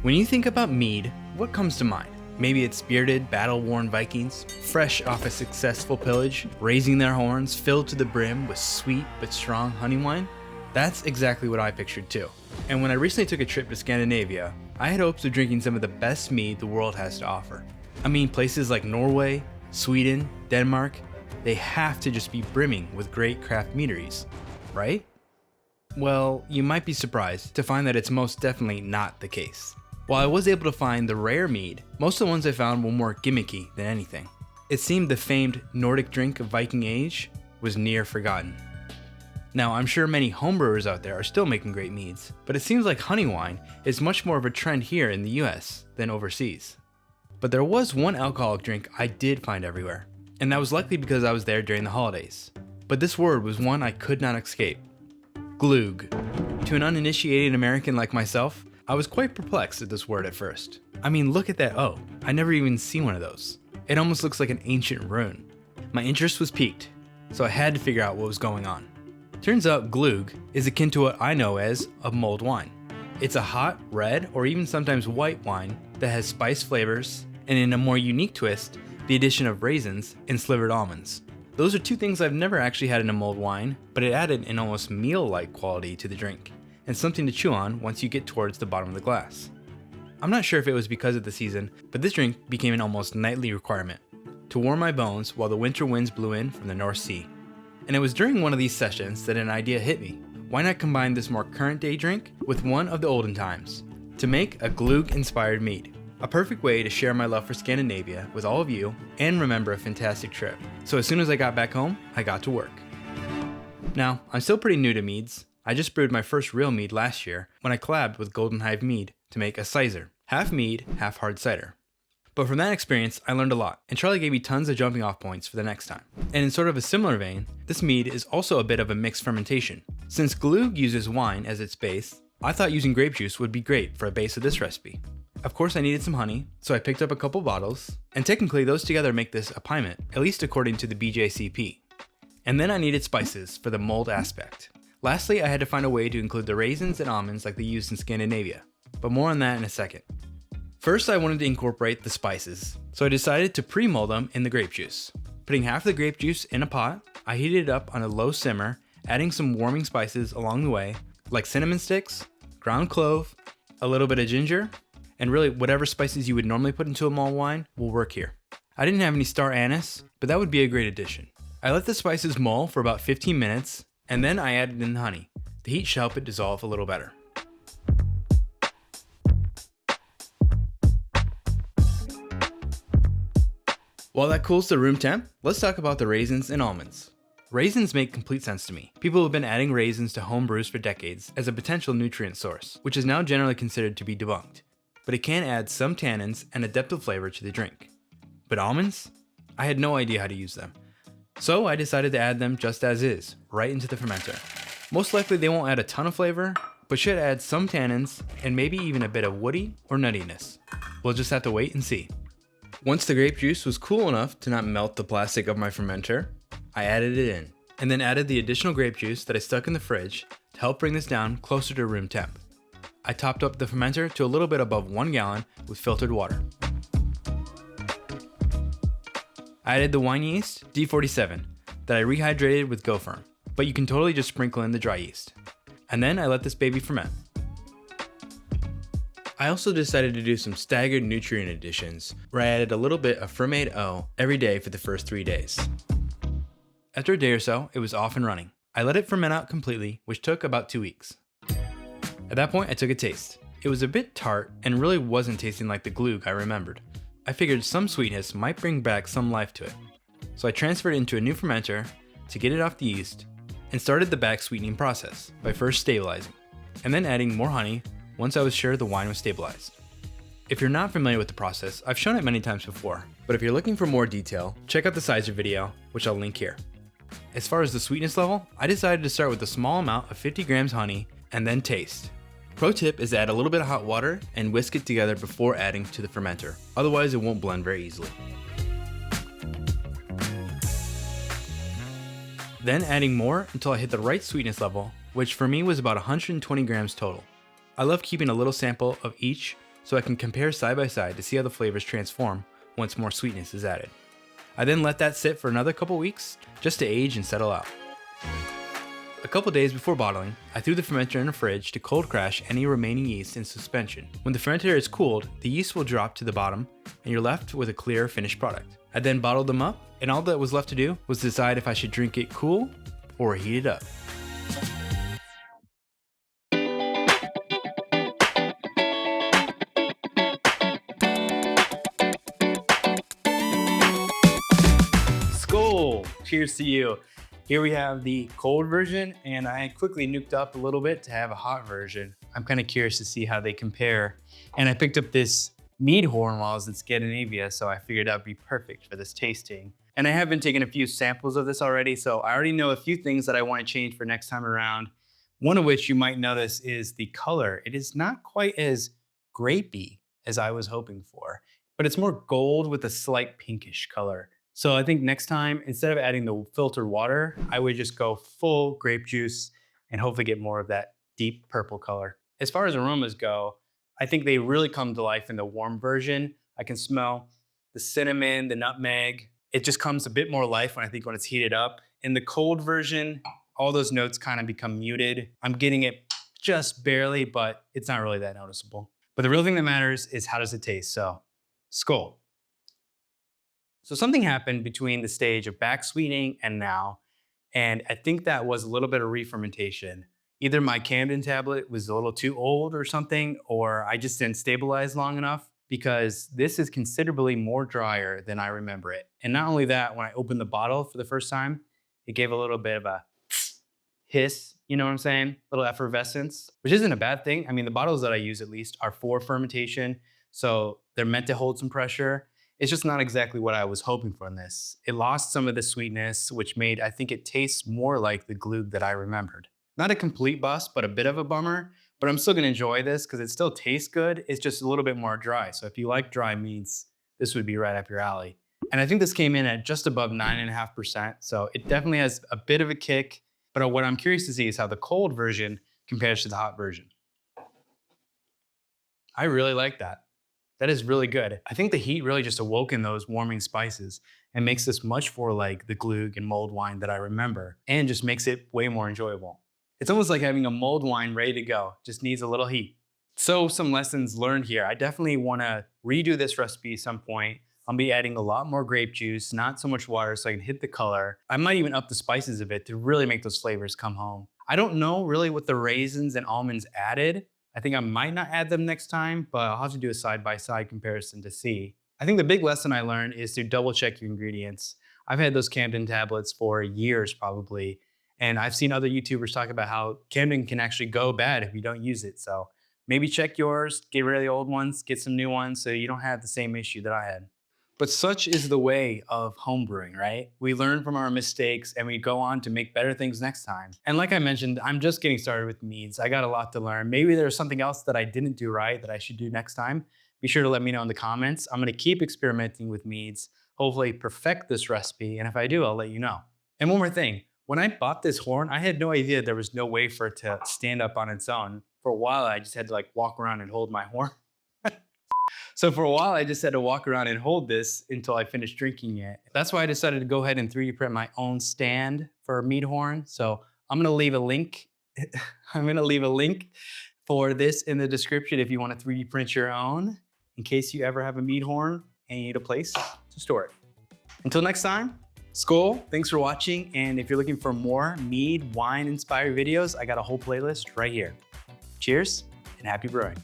When you think about mead, what comes to mind? Maybe it's bearded, battle-worn Vikings, fresh off a successful pillage, raising their horns, filled to the brim with sweet but strong honey wine? That's exactly what I pictured too. And when I recently took a trip to Scandinavia, I had hopes of drinking some of the best mead the world has to offer. I mean, places like Norway, Sweden, Denmark, they have to just be brimming with great craft meaderies, right? Well, you might be surprised to find that it's most definitely not the case. While I was able to find the rare mead, most of the ones I found were more gimmicky than anything. It seemed the famed Nordic drink of Viking age was near forgotten. Now, I'm sure many homebrewers out there are still making great meads, but it seems like honey wine is much more of a trend here in the US than overseas. But there was one alcoholic drink I did find everywhere, and that was likely because I was there during the holidays. But this word was one I could not escape. Glögg. To an uninitiated American like myself, I was quite perplexed at this word at first. I mean, look at that O. I never even seen one of those. It almost looks like an ancient rune. My interest was piqued, so I had to figure out what was going on. Turns out glögg is akin to what I know as a mulled wine. It's a hot, red, or even sometimes white wine that has spice flavors, and in a more unique twist, the addition of raisins and slivered almonds. Those are two things I've never actually had in a mulled wine, but it added an almost meal-like quality to the drink, and something to chew on once you get towards the bottom of the glass. I'm not sure if it was because of the season, but this drink became an almost nightly requirement to warm my bones while the winter winds blew in from the North Sea. And it was during one of these sessions that an idea hit me. Why not combine this more current day drink with one of the olden times to make a glögg-inspired mead? A perfect way to share my love for Scandinavia with all of you and remember a fantastic trip. So as soon as I got back home, I got to work. Now, I'm still pretty new to meads. I just brewed my first real mead last year when I collabed with Golden Hive Mead to make a sizer, half mead, half hard cider. But from that experience, I learned a lot, and Charlie gave me tons of jumping off points for the next time. And in sort of a similar vein, this mead is also a bit of a mixed fermentation. Since glögg uses wine as its base, I thought using grape juice would be great for a base of this recipe. Of course, I needed some honey, so I picked up a couple bottles, and technically those together make this a piment, at least according to the BJCP. And then I needed spices for the mulled aspect. Lastly, I had to find a way to include the raisins and almonds like they used in Scandinavia, but more on that in a second. First, I wanted to incorporate the spices, so I decided to pre-mull them in the grape juice. Putting half the grape juice in a pot, I heated it up on a low simmer, adding some warming spices along the way, like cinnamon sticks, ground clove, a little bit of ginger, and really whatever spices you would normally put into a mulled wine will work here. I didn't have any star anise, but that would be a great addition. I let the spices mull for about 15 minutes, and then I added in the honey. The heat should help it dissolve a little better. While that cools to room temp, let's talk about the raisins and almonds. Raisins make complete sense to me. People have been adding raisins to home brews for decades as a potential nutrient source, which is now generally considered to be debunked. But it can add some tannins and a depth of flavor to the drink. But almonds? I had no idea how to use them. So I decided to add them just as is, right into the fermenter. Most likely they won't add a ton of flavor, but should add some tannins and maybe even a bit of woody or nuttiness. We'll just have to wait and see. Once the grape juice was cool enough to not melt the plastic of my fermenter, I added it in, and then added the additional grape juice that I stuck in the fridge to help bring this down closer to room temp. I topped up the fermenter to a little bit above 1 gallon with filtered water. I added the wine yeast, D47, that I rehydrated with GoFirm, but you can totally just sprinkle in the dry yeast. And then I let this baby ferment. I also decided to do some staggered nutrient additions, where I added a little bit of Fermaid O every day for the first 3 days. After a day or so, it was off and running. I let it ferment out completely, which took about 2 weeks. At that point, I took a taste. It was a bit tart and really wasn't tasting like the glögg I remembered. I figured some sweetness might bring back some life to it. So I transferred it into a new fermenter to get it off the yeast and started the backsweetening process by first stabilizing and then adding more honey once I was sure the wine was stabilized. If you're not familiar with the process, I've shown it many times before, but if you're looking for more detail, check out the sizer video, which I'll link here. As far as the sweetness level, I decided to start with a small amount of 50 grams honey and then taste. Pro tip is to add a little bit of hot water and whisk it together before adding to the fermenter, otherwise it won't blend very easily. Then adding more until I hit the right sweetness level, which for me was about 120 grams total. I love keeping a little sample of each so I can compare side by side to see how the flavors transform once more sweetness is added. I then let that sit for another couple weeks just to age and settle out. A couple days before bottling, I threw the fermenter in the fridge to cold crash any remaining yeast in suspension. When the fermenter is cooled, the yeast will drop to the bottom and you're left with a clear finished product. I then bottled them up, and all that was left to do was decide if I should drink it cool or heat it up. Skål! Cheers to you. Here we have the cold version, and I quickly nuked up a little bit to have a hot version. I'm kind of curious to see how they compare. And I picked up this mead horn while I was in Scandinavia, so I figured that would be perfect for this tasting. And I have been taking a few samples of this already, so I already know a few things that I want to change for next time around. One of which you might notice is the color. It is not quite as grapey as I was hoping for, but it's more gold with a slight pinkish color. So I think next time, instead of adding the filtered water, I would just go full grape juice and hopefully get more of that deep purple color. As far as aromas go, I think they really come to life in the warm version. I can smell the cinnamon, the nutmeg. It just comes a bit more life when it's heated up. In the cold version, all those notes kind of become muted. I'm getting it just barely, but it's not really that noticeable. But the real thing that matters is how does it taste? So, skål. So something happened between the stage of backsweetening and now, and I think that was a little bit of re-fermentation. Either my Camden tablet was a little too old or something, or I just didn't stabilize long enough, because this is considerably more drier than I remember it. And not only that, when I opened the bottle for the first time, it gave a little bit of a hiss, you know what I'm saying? A little effervescence, which isn't a bad thing. I mean, the bottles that I use at least are for fermentation, so they're meant to hold some pressure. It's just not exactly what I was hoping for in this. It lost some of the sweetness, which made, I think it tastes more like the glögg that I remembered. Not a complete bust, but a bit of a bummer, but I'm still gonna enjoy this because it still tastes good. It's just a little bit more dry. So if you like dry meats, this would be right up your alley. And I think this came in at just above 9.5%. So it definitely has a bit of a kick, but what I'm curious to see is how the cold version compares to the hot version. I really like that. That is really good. I think the heat really just awoken those warming spices and makes this much more like the glögg and mulled wine that I remember, and just makes it way more enjoyable. It's almost like having a mulled wine ready to go, just needs a little heat. So some lessons learned here. I definitely wanna redo this recipe at some point. I'll be adding a lot more grape juice, not so much water so I can hit the color. I might even up the spices a bit to really make those flavors come home. I don't know really what the raisins and almonds added. I think I might not add them next time, but I'll have to do a side-by-side comparison to see. I think the big lesson I learned is to double check your ingredients. I've had those Camden tablets for years probably, and I've seen other YouTubers talk about how Camden can actually go bad if you don't use it. So maybe check yours, get rid of the old ones, get some new ones so you don't have the same issue that I had. But such is the way of homebrewing, right? We learn from our mistakes and we go on to make better things next time. And like I mentioned, I'm just getting started with meads. I got a lot to learn. Maybe there's something else that I didn't do right that I should do next time. Be sure to let me know in the comments. I'm gonna keep experimenting with meads, hopefully perfect this recipe. And if I do, I'll let you know. And one more thing, when I bought this horn, I had no idea there was no way for it to stand up on its own. For a while, I just had to walk around and hold my horn. So for a while, I just had to walk around and hold this until I finished drinking it. That's why I decided to go ahead and 3D print my own stand for a mead horn. So I'm gonna leave a link. I'm gonna leave a link for this in the description if you want to 3D print your own, in case you ever have a mead horn and you need a place to store it. Until next time, skål, thanks for watching. And if you're looking for more mead, wine inspired videos, I got a whole playlist right here. Cheers and happy brewing.